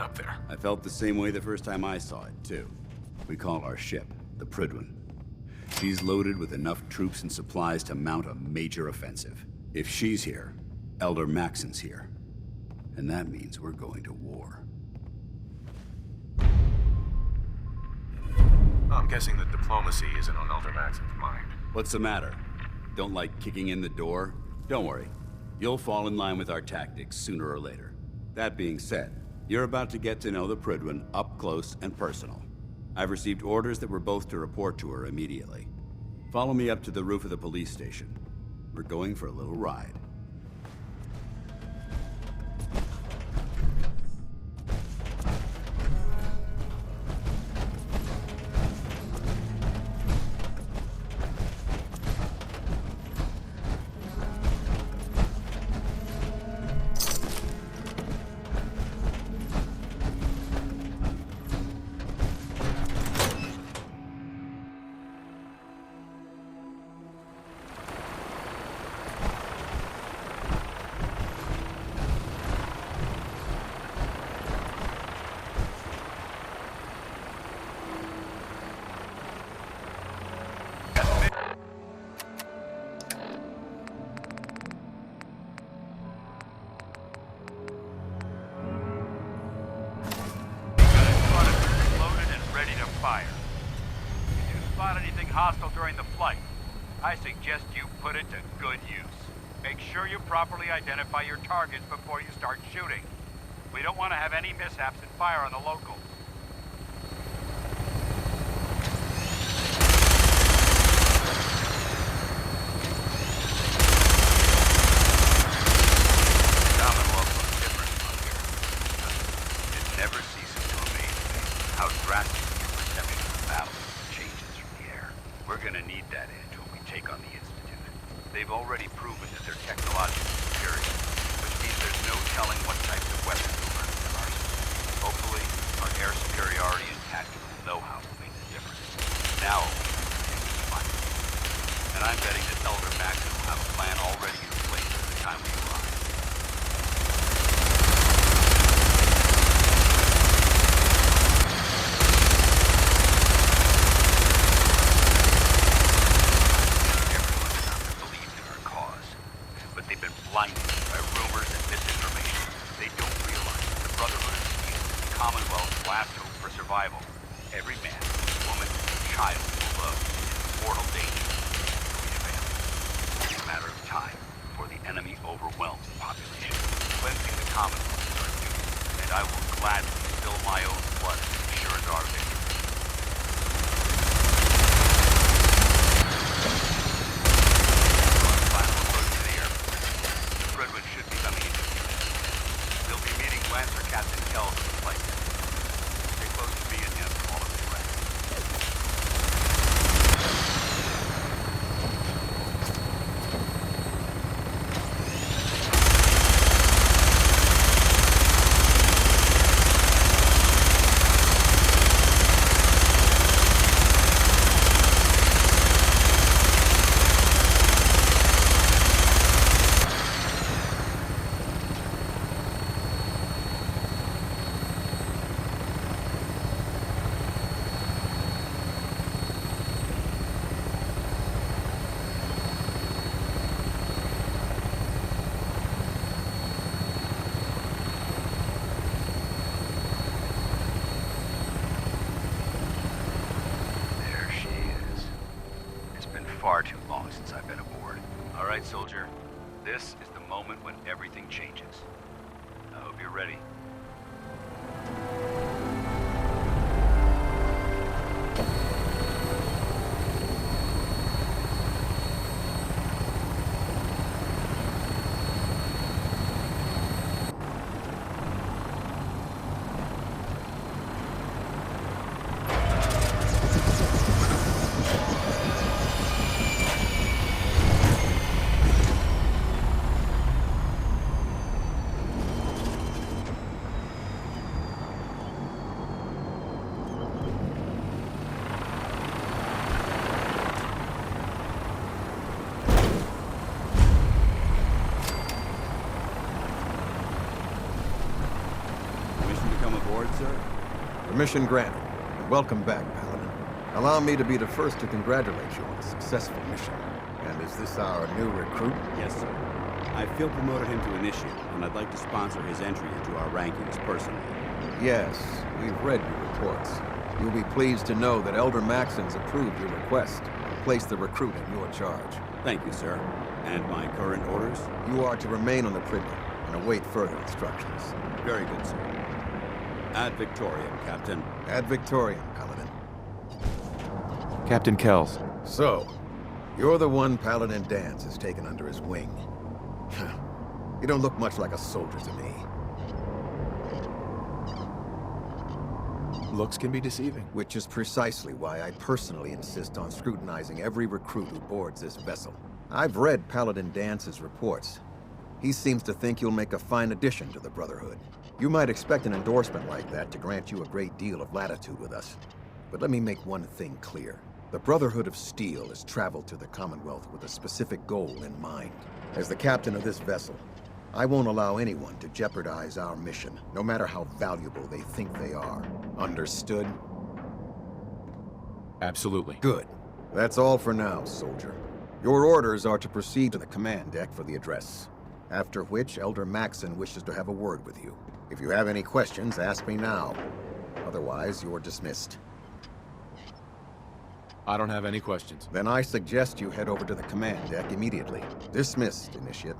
up there. I felt the same way the first time I saw it, too. We call our ship the Prydwen. She's loaded with enough troops and supplies to mount a major offensive. If she's here, Elder Maxon's here. And that means we're going to war. I'm guessing that diplomacy isn't on Elder Maxon's mind. What's the matter? Don't like kicking in the door? Don't worry. You'll fall in line with our tactics sooner or later. That being said, you're about to get to know the Prydwen up close and personal. I've received orders that we're both to report to her immediately. Follow me up to the roof of the police station. We're going for a little ride. Hostile during the flight. I suggest you put it to good use. Make sure you properly identify your targets before you start shooting. We don't want to have any mishaps and fire on the locals. Commonwealth looks different from here. It never ceases to amaze me how drastic your perception of the battle changes from the air. We're gonna need that edge when we take on the Institute. They've already proven that they're technologically superior, which means there's no telling what types of weapons will run in their arsenal. Hopefully, our air superiority and tactical know-how will make the difference. Now, it's fun. And I'm betting that Elder Maxon will have a plan already in place by the time we arrive. Blinded by rumors and misinformation. They don't realize that the Brotherhood is still the Commonwealth's last hope for survival. Every man, woman, and child below is in mortal danger if we fail. It's a matter of time before the enemy overwhelms the population. Cleansing the Commonwealth is our duty, and I will gladly spill my own blood as it ensures our victory. Captain Kells in the flight. Stay close to me and him for all of the rest. Far too long since I've been aboard. All right, soldier. This is the moment when everything changes. I hope you're ready. aboard, sir. Permission granted. Welcome back, Paladin. Allow me to be the first to congratulate you on a successful mission. And is this our new recruit? Yes, sir. I feel promoted him to initiate, and I'd like to sponsor his entry into our rankings personally. Yes, we've read your reports. You'll be pleased to know that Elder Maxon's approved your request and placed the recruit in your charge. Thank you, sir. And my current orders? You are to remain on the Prydwen and await further instructions. Very good, sir. Ad Victoriam, Captain. Ad Victoriam, Paladin. Captain Kells. So, you're the one Paladin Danse has taken under his wing. You don't look much like a soldier to me. Looks can be deceiving. Which is precisely why I personally insist on scrutinizing every recruit who boards this vessel. I've read Paladin Dance's reports. He seems to think you'll make a fine addition to the Brotherhood. You might expect an endorsement like that to grant you a great deal of latitude with us. But let me make one thing clear. The Brotherhood of Steel has traveled to the Commonwealth with a specific goal in mind. As the captain of this vessel, I won't allow anyone to jeopardize our mission, no matter how valuable they think they are. Understood? Absolutely. Good. That's all for now, soldier. Your orders are to proceed to the command deck for the address. After which, Elder Maxon wishes to have a word with you. If you have any questions, ask me now. Otherwise, you're dismissed. I don't have any questions. Then I suggest you head over to the command deck immediately. Dismissed, Initiate.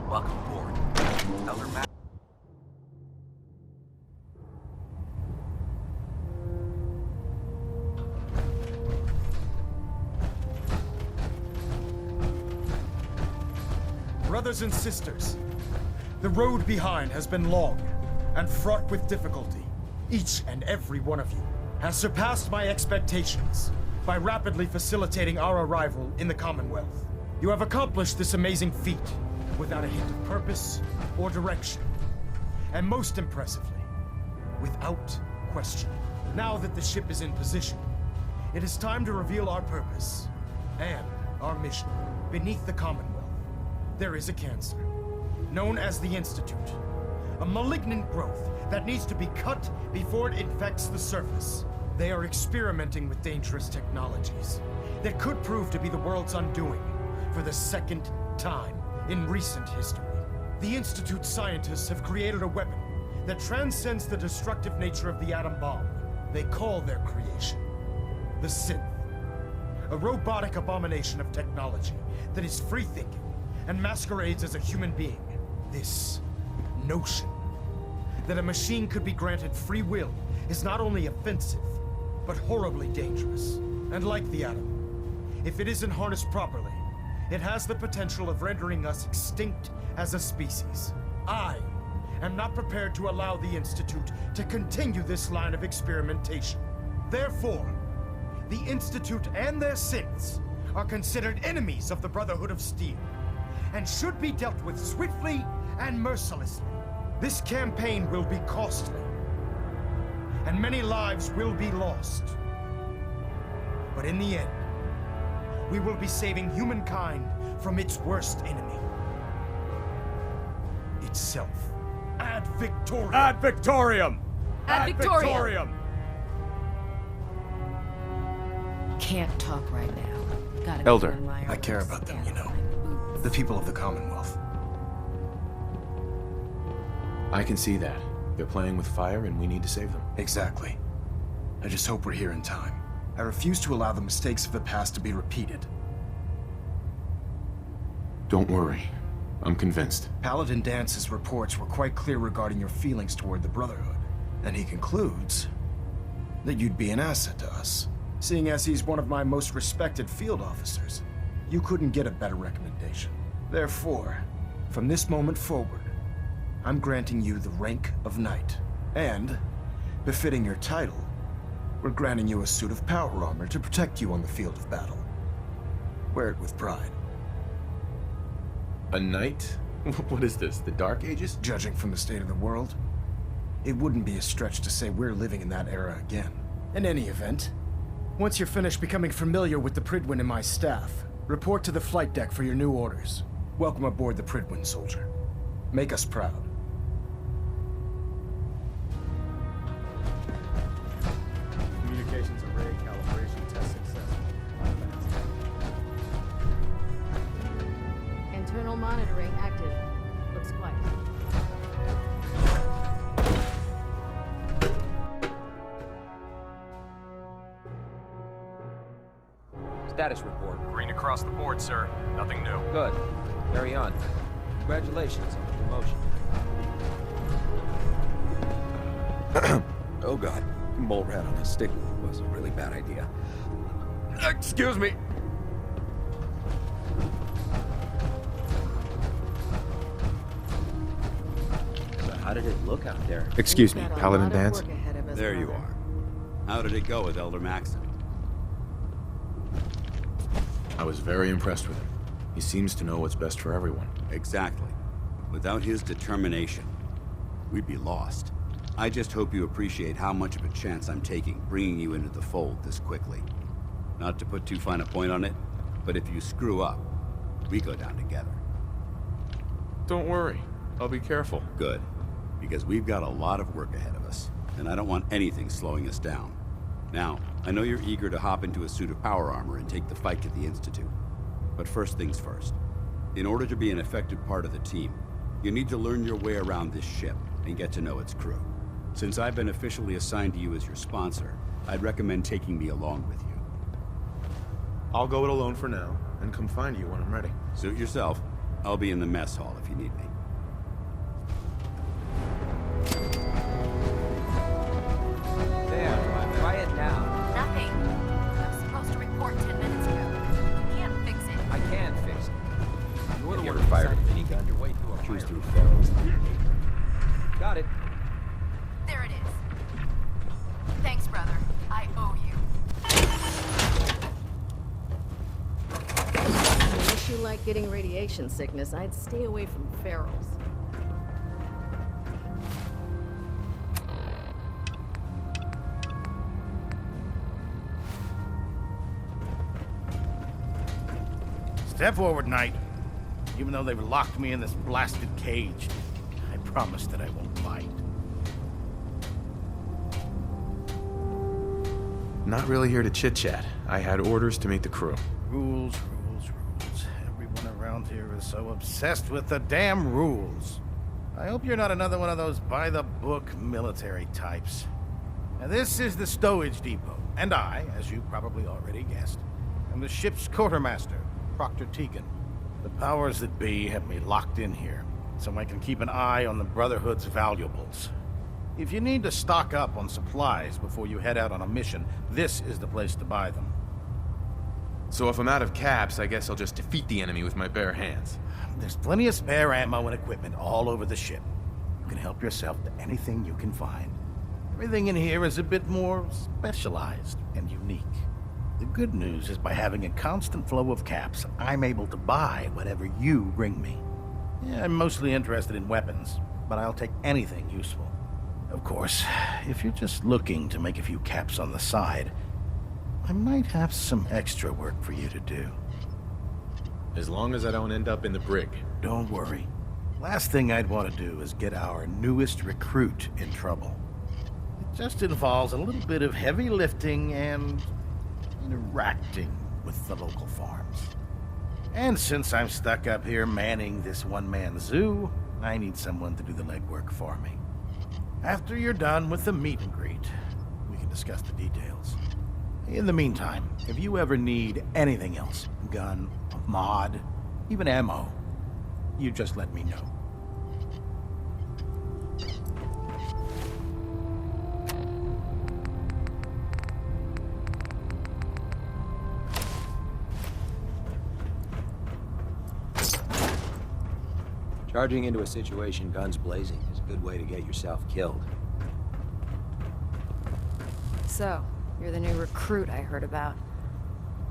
Welcome aboard. Elder Max. Brothers and sisters, the road behind has been long and fraught with difficulty. Each and every one of you has surpassed my expectations by rapidly facilitating our arrival in the Commonwealth. You have accomplished this amazing feat without a hint of purpose or direction. And most impressively, without question. Now that the ship is in position, it is time to reveal our purpose and our mission. Beneath the Commonwealth, there is a cancer, known as the Institute. A malignant growth that needs to be cut before it infects the surface. They are experimenting with dangerous technologies that could prove to be the world's undoing for the second time in recent history. The Institute scientists have created a weapon that transcends the destructive nature of the atom bomb. They call their creation the Synth. A robotic abomination of technology that is free-thinking and masquerades as a human being. This notion that a machine could be granted free will is not only offensive, but horribly dangerous. And like the atom, if it isn't harnessed properly, it has the potential of rendering us extinct as a species. I am not prepared to allow the Institute to continue this line of experimentation. Therefore, the Institute and their synths are considered enemies of the Brotherhood of Steel, and should be dealt with swiftly and mercilessly. This campaign will be costly, and many lives will be lost. But in the end, we will be saving humankind from its worst enemy. Itself. Ad Victoriam! Ad Victoriam! Ad Victoriam! Victoriam! Can't talk right now. Gotta Elder, go admire I care what's about them, standing you know. behind the booths. The people of the Commonwealth. I can see that. They're playing with fire and we need to save them. Exactly. I just hope we're here in time. I refuse to allow the mistakes of the past to be repeated. Don't worry. I'm convinced. Paladin Dance's reports were quite clear regarding your feelings toward the Brotherhood. And he concludes that you'd be an asset to us. Seeing as he's one of my most respected field officers, you couldn't get a better recommendation. Therefore, from this moment forward, I'm granting you the rank of Knight. And, befitting your title, we're granting you a suit of power armor to protect you on the field of battle. Wear it with pride. A knight? What is this, the Dark Ages? Judging from the state of the world, it wouldn't be a stretch to say we're living in that era again. In any event, once you're finished becoming familiar with the Prydwen and my staff, report to the flight deck for your new orders. Welcome aboard the Prydwen, soldier. Make us proud. Communications array calibration test successful. Internal monitoring active. Looks quiet. Status report. Green across the board, sir. Nothing new. Good. Carry on. Congratulations on the promotion. Oh god. Mole rat on a stick was a really bad idea. Excuse me. So how did it look out there? Excuse me, We've got a Paladin lot of Dance? work ahead of us, There you brother. are. How did it go with Elder Maxon? I was very impressed with him. He seems to know what's best for everyone. Exactly. Without his determination, we'd be lost. I just hope you appreciate how much of a chance I'm taking bringing you into the fold this quickly. Not to put too fine a point on it, but if you screw up, we go down together. Don't worry. I'll be careful. Good. Because we've got a lot of work ahead of us, and I don't want anything slowing us down. Now, I know you're eager to hop into a suit of power armor and take the fight to the Institute. But first things first. In order to be an effective part of the team, you need to learn your way around this ship and get to know its crew. Since I've been officially assigned to you as your sponsor, I'd recommend taking me along with you. I'll go it alone for now, and come find you when I'm ready. Suit yourself. I'll be in the mess hall if you need me. Damn, try it now. Nothing. I was supposed to report 10 minutes ago. Can't fix it. I can fix it. You're the You one ever who fired decided to minigun your way through a Choose fire. through ferals. Got it. There it is. Thanks, brother. I owe you. Unless you like getting radiation sickness, I'd stay away from ferals. Step forward, Knight. Even though they've locked me in this blasted cage, I promise that I won't fight. Not really here to chit-chat. I had orders to meet the crew. Rules, rules, rules. Everyone around here is so obsessed with the damn rules. I hope you're not another one of those by-the-book military types. Now, this is the stowage depot, and I, as you probably already guessed, am the ship's quartermaster, Proctor Tegan. The powers that be have me locked in here, so I can keep an eye on the Brotherhood's valuables. If you need to stock up on supplies before you head out on a mission, this is the place to buy them. So if I'm out of caps, I guess I'll just defeat the enemy with my bare hands. There's plenty of spare ammo and equipment all over the ship. You can help yourself to anything you can find. Everything in here is a bit more specialized and unique. The good news is by having a constant flow of caps, I'm able to buy whatever you bring me. Yeah, I'm mostly interested in weapons, but I'll take anything useful. Of course, if you're just looking to make a few caps on the side, I might have some extra work for you to do. As long as I don't end up in the brig. Don't worry. Last thing I'd want to do is get our newest recruit in trouble. It just involves a little bit of heavy lifting and interacting with the local farms. And since I'm stuck up here manning this one-man zoo, I need someone to do the legwork for me. After you're done with the meet and greet, we can discuss the details. In the meantime, if you ever need anything else, gun, mod, even ammo, you just let me know. Charging into a situation guns blazing is a good way to get yourself killed. So, you're the new recruit I heard about.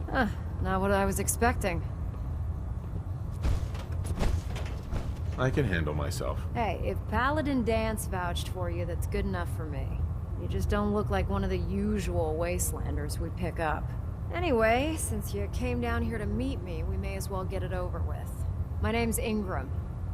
Huh, not what I was expecting. I can handle myself. Hey, if Paladin Dance vouched for you, that's good enough for me. You just don't look like one of the usual wastelanders we pick up. Anyway, since you came down here to meet me, we may as well get it over with. My name's Ingram,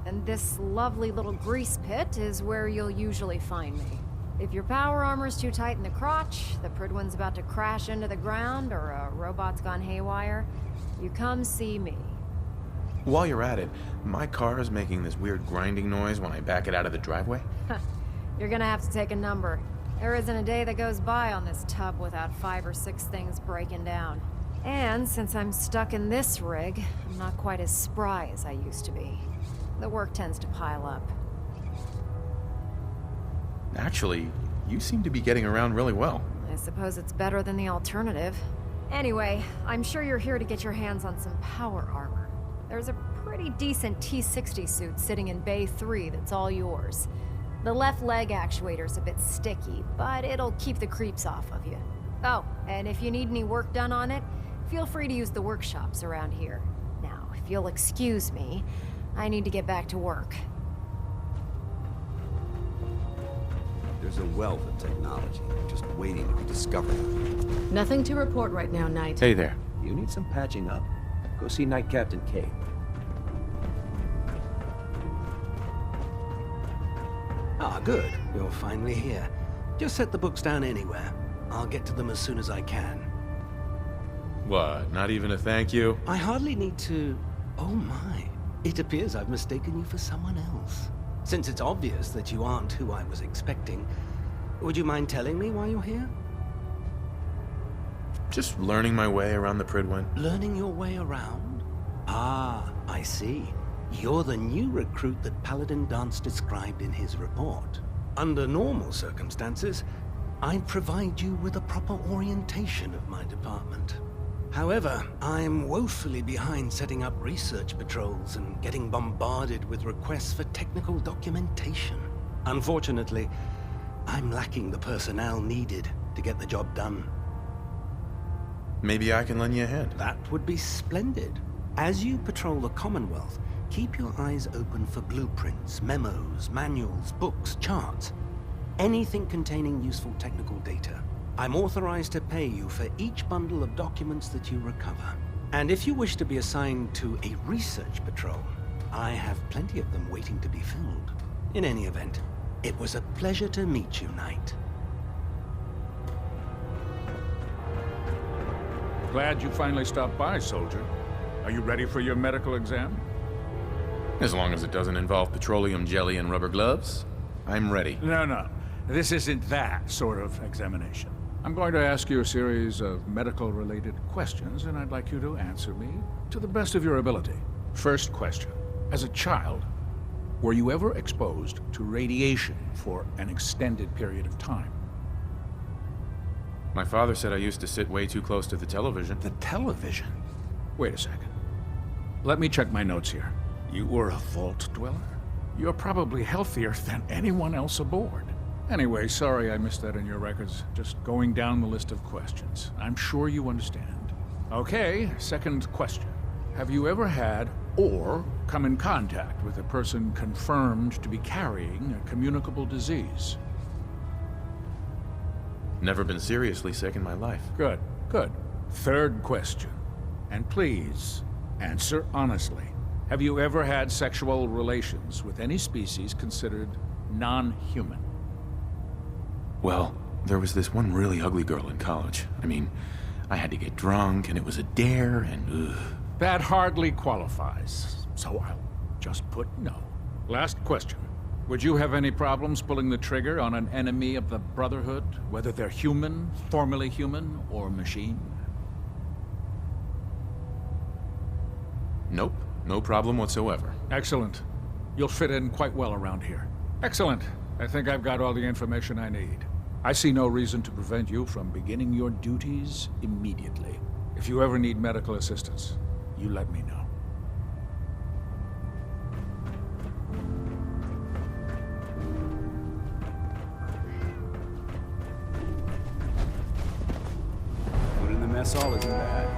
and this lovely little grease pit is where you'll usually find me. If your power armor's too tight in the crotch, the Pridwin's about to crash into the ground, or a robot's gone haywire, you come see me. While you're at it, my car is making this weird grinding noise when I back it out of the driveway. You're gonna have to take a number. There isn't a day that goes by on this tub without 5 or 6 things breaking down. And since I'm stuck in this rig, I'm not quite as spry as I used to be. The work tends to pile up. Actually, you seem to be getting around really well. I suppose it's better than the alternative. Anyway, I'm sure you're here to get your hands on some power armor. There's a pretty decent T-60 suit sitting in Bay 3 that's all yours. The left leg actuator's a bit sticky, but it'll keep the creeps off of you. Oh, and if you need any work done on it, feel free to use the workshops around here. Now, if you'll excuse me, I need to get back to work. There's a wealth of technology just waiting to be discovered. Nothing to report right now, Knight. Hey there. You need some patching up? Go see Knight Captain K. Ah, good. You're finally here. Just set the books down anywhere. I'll get to them as soon as I can. What, not even a thank you? I hardly need to... Oh my. It appears I've mistaken you for someone else. Since it's obvious that you aren't who I was expecting, would you mind telling me why you're here? Just learning my way around the Pridwin. Learning your way around? Ah, I see. You're the new recruit that Paladin Dance described in his report. Under normal circumstances, I'd provide you with a proper orientation of my department. However, I'm woefully behind setting up research patrols and getting bombarded with requests for technical documentation. Unfortunately, I'm lacking the personnel needed to get the job done. Maybe I can lend you a hand. That would be splendid. As you patrol the Commonwealth, keep your eyes open for blueprints, memos, manuals, books, charts. Anything containing useful technical data. I'm authorized to pay you for each bundle of documents that you recover. And if you wish to be assigned to a research patrol, I have plenty of them waiting to be filled. In any event, it was a pleasure to meet you, Knight. Glad you finally stopped by, soldier. Are you ready for your medical exam? As long as it doesn't involve petroleum jelly and rubber gloves, I'm ready. No. This isn't that sort of examination. I'm going to ask you a series of medical-related questions, and I'd like you to answer me to the best of your ability. First question. As a child, were you ever exposed to radiation for an extended period of time? My father said I used to sit way too close to the television. The television? Wait a second. Let me check my notes here. You were a vault dweller? You're probably healthier than anyone else aboard. Anyway, sorry I missed that in your records. Just going down the list of questions. I'm sure you understand. Okay, second question. Have you ever had or come in contact with a person confirmed to be carrying a communicable disease? Never been seriously sick in my life. Good. Third question. And please, answer honestly. Have you ever had sexual relations with any species considered non-human? Well, there was this one really ugly girl in college. I mean, I had to get drunk, and it was a dare, and ugh. That hardly qualifies, so I'll just put no. Last question. Would you have any problems pulling the trigger on an enemy of the Brotherhood, whether they're human, formerly human, or machine? Nope, no problem whatsoever. Excellent. You'll fit in quite well around here. Excellent. I think I've got all the information I need. I see no reason to prevent you from beginning your duties immediately. If you ever need medical assistance, you let me know. Food in the mess hall isn't bad.